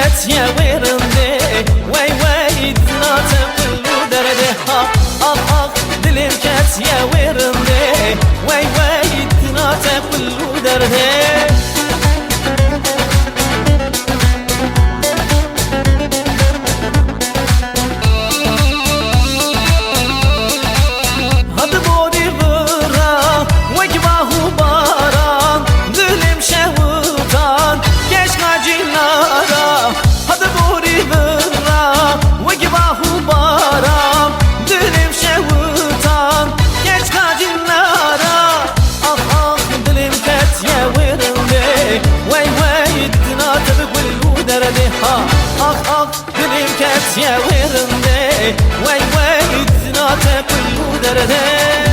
كات يا ويرندي وي وي تناتم كل درده دلم كات يا ويرندي وي وي تناتم كل درده يا ويرندي وي وي تناتك كل درده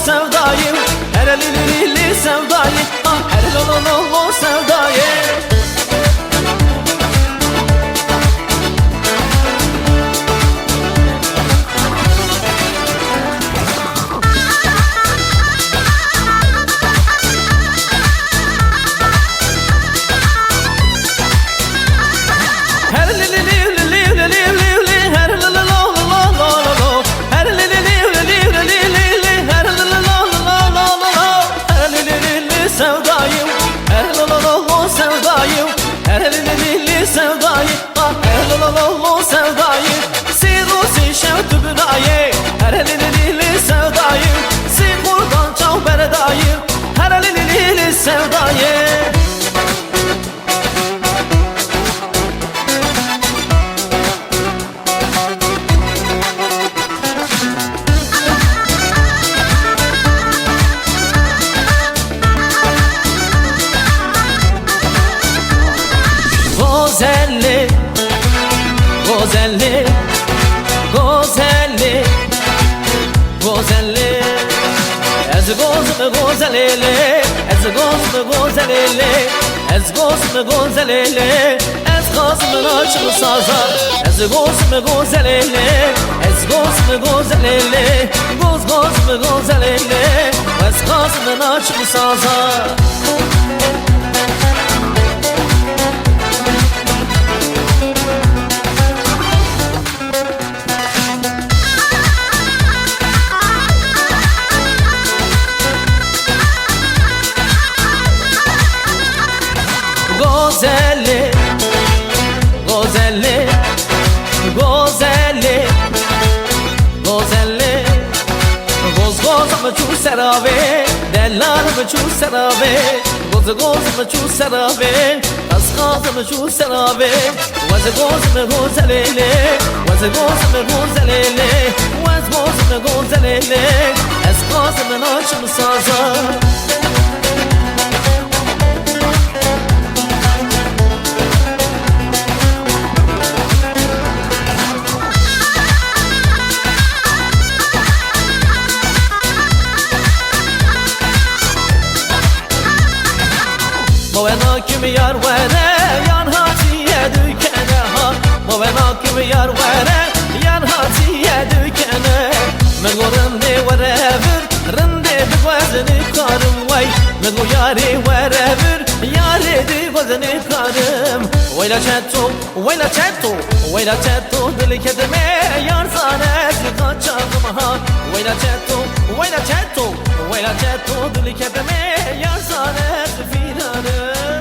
sevdayım her li sevdayım her lo sevdayım sevdayı hello sevdayı sirusi şevt bünayı her elini sevdayı si buradan çav berdayı her elini sevdayı Gozelli, gozelli, gozelli, gozelli. Ez gozme gozelli, ez gozme gozelli, ez gozme gozelli, ez gozme açım saza. Ez gozme gozelli, ez gozme gozelli, gozme gozelli, ez gozme açım saza. Gozelli, gozelli, gozelli, gozelli. Goz mı çu serabe, delal mı çu serabe. Goz mı çu serabe, asgaz mı çu serabe. Vaz goz mı gozelli, vaz goz mı gozelli, vaz goz mı gozelli. Asgaz mı naçım saza. Movena kimi yar vere yan hatiye dükene ha Movena kimi yar vere yan hatiye dükene Mego rinde vere vir rinde bigwazini karım vay Mego yari vere vir yari digwazini karım Vayla çeto, vayla çeto, vayla çeto dili kedime yar zanet kaçağım ha Vayla çeto, vayla çeto, vayla çeto dili kedime yar zanet filanım